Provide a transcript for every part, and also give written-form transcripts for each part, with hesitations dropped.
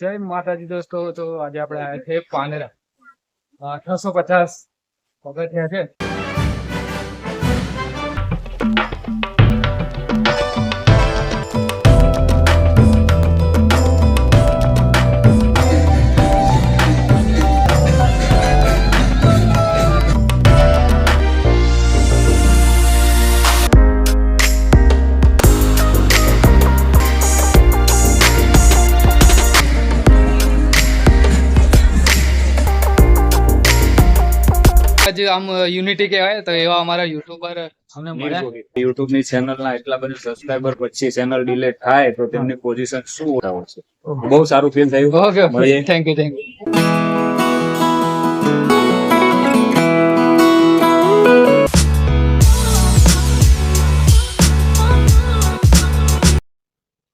જય માતાજી દોસ્તો. તો આજે આપણે આવ્યા છે પાનેરા. 650 પગથિયા છે. આમ યુનિટી કહેવાય તો એવા અમારા યુટ્યુબર અમને મળ્યા. યુટ્યુબ ની ચેનલ ના એટલા બધા સબસ્ક્રાઇબર પછી ચેનલ ડિલીટ થાય તો તેમની પોઝિશન શું છે? બહુ સારું ફીલ થયું. ઓકે, મળીએ. Thank you.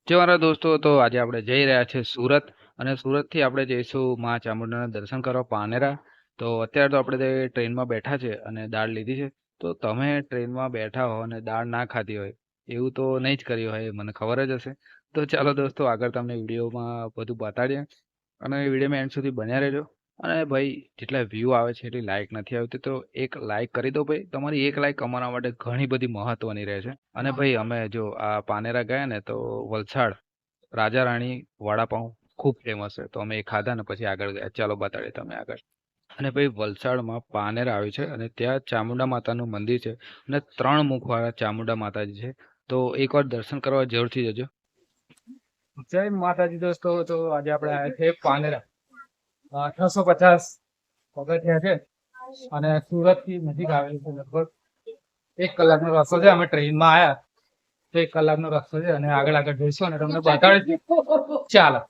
જો મારા દોસ્તો, તો આજે આપણે જઈ રહ્યા છે સુરત, અને સુરતથી આપણે જઈશું મા ચામુંડાના દર્શન કરવા પાનેરા. તો અત્યારે તો આપણે ટ્રેનમાં બેઠા છે અને દાળ લીધી છે. તો તમે ટ્રેનમાં બેઠા હો અને દાળ ના ખાધી હોય એવું તો નહીં જ કર્યું હોય, મને ખબર જ હશે. તો ચાલો દોસ્તો, આગળ તમને વિડીયોમાં બધું બતાડીએ અને વિડીયોમાં એન્ડ સુધી બન્યા રહેજો. અને ભાઈ, જેટલા વ્યૂ આવે છે એટલી લાઇક નથી આવતી, તો એક લાઇક કરી દો ભાઈ. તમારી એક લાઇક અમારા માટે ઘણી બધી મહત્વની રહે છે. અને ભાઈ, અમે જો આ પાનેરા ગયા ને તો વલસાડ રાજા રાણી વડાપાઉં ખૂબ ફેમસ છે, તો અમે એ ખાધા ને પછી આગળ ગયા. ચાલો બતાડીએ તમે આગળ. અને ભાઈ, વલસાડમાં પાનેરા આવ્યું છે અને ત્યાં ચામુંડા માતાનું મંદિર છે અને 3 મુખવાળા ચામુંડા માતાજી છે. તો એકવાર દર્શન કરવા જરૂરથી જજો. જય માતાજી દોસ્તો. તો આજે આપણે આવ્યા છે પાનેરા. 650 પગથિયા છે અને સુરત થી નજીક આવેલું છે. લગભગ 1 કલાકનો રસ્તો છે. અમે ટ્રેનમાં આવ્યા તો 1 કલાકનો રસ્તો છે અને આગળ જઈશું અને તમને બતાડીશું. ચાલો.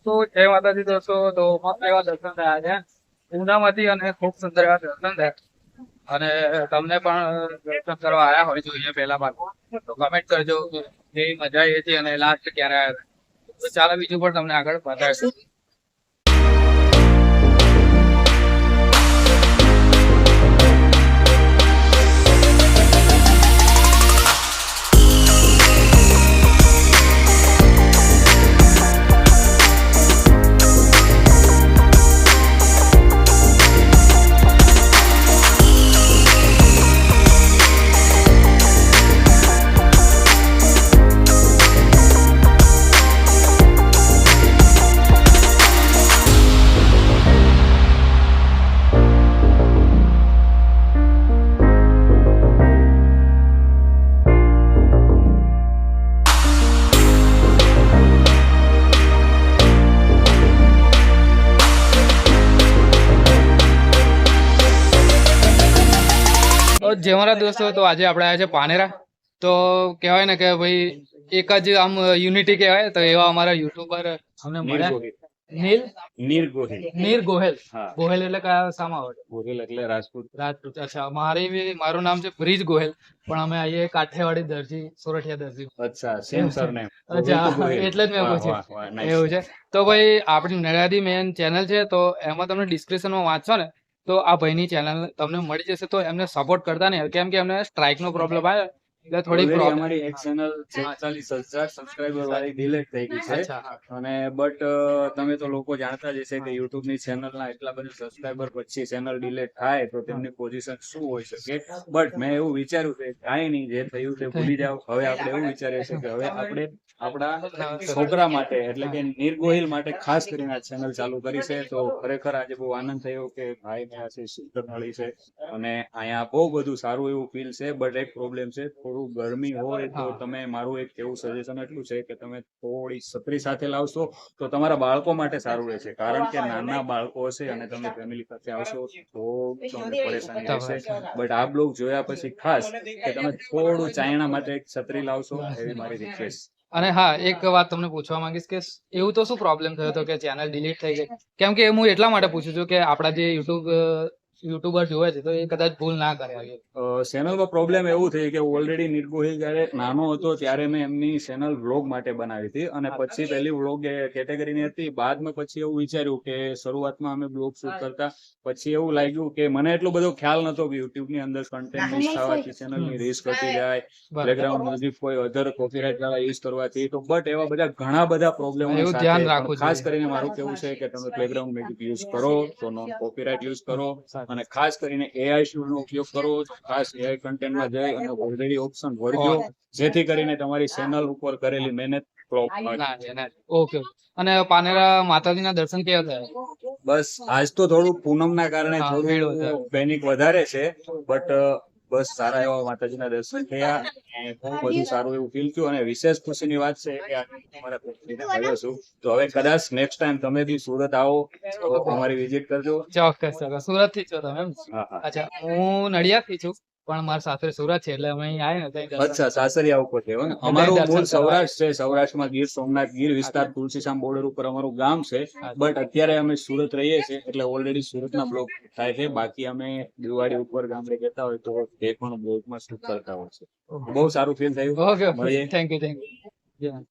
તો જય માતાજી દોસ્તો. તો મસ્ત એવા દર્શન થયા છે ઊનામાંથી અને ખૂબ સુંદર એવા દર્શન થયા. અને તમને પણ દર્શન કરવા આવ્યા હોય તો અહીંયા પહેલા ભાગ તો કમેન્ટ કરજો કે જેવી મજા આવી હતી અને લાસ્ટ ક્યારે આવ્યા હતા. તો ચાલો બીજું પણ તમને આગળ બતાવીશું. તો જે મારા દોસ્તો, તો આજે આપણે આવ્યા છે પાનેરા. તો કહેવાય ને કે ભાઈ એક જ આમ યુનિટી કહેવાય. તો એવા અમારા યુટ્યુબર અમને મળ્યા. નીર ગોહેલ. હા, ગોહેલ એટલે કયા સામા આવે? ગોહિલ એટલે રાજપૂત. રાજપૂત. અચ્છા, મારું નામ છે બ્રિજ ગોહેલ, પણ અમે આવીએ કાઠિયાવાડી દરજી, સોરઠિયા દરજી. અચ્છા, સેમ સરનેમ. અચ્છા, એટલે જ મેં પૂછ્યું. એવું છે. તો ભાઈ આપણી નડિયાદી મેન ચેનલ છે, તો એમાં તમે ડિસ્ક્રિપ્શનમાં વાંચશો ને તો આ ભાઈની ચેનલ તમને મળી જશે. તો એમને સપોર્ટ કરતા નહીં, કેમ કે એમને સ્ટ્રાઇક નો પ્રોબ્લેમ આવ્યો એટલે થોડી Already પ્રોબ્લેમ. અમારી એક ચેનલ 46,000 સબસ્ક્રાઇબર વાળી ડિલીટ થઈ ગઈ છે. અચ્છા. અને બટ તમે તો લોકો જાણતા જ હશે કે યુટ્યુબ ની ચેનલ ના એટલા બધા સબસ્ક્રાઇબર પછી ચેનલ ડિલીટ થાય તો તેમની પોઝિશન શું હોઈ શકે. બટ મેં એવું વિચાર્યું કે કાંઈ નહીં, જે થયું તે ભૂલી જાવ. હવે આપણે એવું વિચારીએ છીએ કે હવે આપણે આપણા છોકરા માટે એટલે કે નીર ગોહિલ માટે ખાસ કરીને આ ચેનલ ચાલુ કરી છે. તો ખરેખર આજે બહુ આનંદ થયો કે ભાઈ ને આજે શિક્ષણ મળી છે અને અહીંયા બહુ બધું સારું એવું ફીલ છે. બટ એક પ્રોબ્લેમ છે, થોડું ગરમી હોય તો તમે, મારું એક એવું સજેશન એટલું છે કે તમે થોડી છત્રી સાથે લાવશો તો તમારા બાળકો માટે સારું રહેશે. કારણ કે નાના બાળકો હશે અને તમે ફેમિલી સાથે આવશો તો તમને પરેશાની રહેશે. બટ આ બ્લોગ જોયા પછી ખાસ કે તમે થોડું ચાયણા માટે એક છત્રી લાવશો એવી મારી રિક્વેસ્ટ. અને હા, એક વાત તમને પૂછવા માંગીશ કે એવું તો શું પ્રોબ્લેમ થયો હતો કે ચેનલ ડિલીટ થઈ ગઈ? કેમ કે હું એટલા માટે પૂછું છું કે આપણા જે યુટ્યુબર જોવે છે તો એ કદાચ ભૂલ ના કરે. ચેનલમાં પ્રોબ્લેમ એવું થઈ કે ઓલરેડી નીર ગોહિલ જયારે નાનો હતો ત્યારે મેં એમની ચેનલ વ્લોગ માટે બનાવી હતી અને પછી પહેલી વ્લોગ કેટેગરીની હતી. બાદમાં પછી એવું વિચાર્યું કે શરૂઆતમાં અમે બ્લોગ શૂટ કરતા, પછી એવું લાગ્યું કે મને એટલો બધો ખ્યાલ નતો કે યુટ્યુબ ની અંદર કન્ટેન્ટ મિસ થવાથી ચેનલ ની રીસ ઘટી જાય, બેકગ્રાઉન્ડ મ્યુઝિક કોઈ અધર કોપીરાઇટ વાળા યુઝ કરવાથી. તો બટ એવા બધા ઘણા બધા પ્રોબ્લેમ એવું ધ્યાન રાખવું ખાસ કરીને મારું કેવું છે કે તમે બેકગ્રાઉન્ડ મ્યુઝિક યુઝ કરો તો નોન કોપીરાઇટ યુઝ કરો અને ખાસ કરીને એઆઈ ટૂલ નો ઉપયોગ કરો. ખાસ એઆઈ કન્ટેન્ટમાં જઈ અને ઓલરેડી ઓપ્શન ભરજો જેથી કરીને તમારી ચેનલ ઉપર કરેલી મહેનત ફ્લોપ ન જાય. ઓકે. અને પાનેરા માતાજીના દર્શન કેવા થયા? બસ આજ તો થોડું પૂનમ ના કારણે હા, ભીડ થોડું વધારે. પેનિક વધારે છે. બટ બસ સારા એવા માતાજીના દર્શન થયા અને બહુ બધું સારું એવું ફીલ થયું. અને વિશેષ ખુશીની વાત છે કે આજે તમારા ફેમિલીને મળ્યો છું. તો હવે કદાચ નેક્સ્ટ ટાઈમ તમે બી સુરત આવો તો અમારી વિઝિટ કરજો. ચોક્કસ ચોક્કસ. સુરત થી છો તમે એમ? હા, હા. અચ્છા, હું નડિયાદ થી છું પણ મારા સાસરે સુરત છે એટલે અમે અહીં આવ્યા ને ત્યાં અચ્છા, સાસરિયા ઉપર છે. અમારું મૂળ સૌરાષ્ટ્ર છે. સૌરાષ્ટ્રમાં ગીર સોમનાથ ગીર વિસ્તાર તુલસીશામ બોર્ડર ઉપર અમારું ગામ છે. બટ અત્યારે અમે સુરત રહીએ છીએ એટલે ઓલરેડી સુરતના બ્લોગ થાય છે. બાકી અમે દિવાળી ઉપર ગામડે જતા હોય તો એ પણ બ્લોગમાં શૂટ કરતા હોય છે. બહુ સારું ફીલ થયું. ઓકે. મળીએ. Thank you.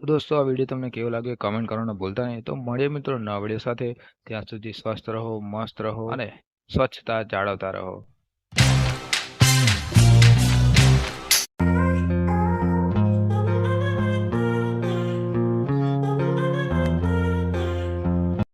દોસ્તો આ વિડીયો તમને કેવો લાગ્યો કમેન્ટ કરવાનું ભૂલતા નહીં. તો મળીએ મિત્રો નવા વિડીયો સાથે. ત્યાં સુધી સ્વસ્થ રહો, મસ્ત રહો અને સ્વચ્છતા જાળવતા રહો.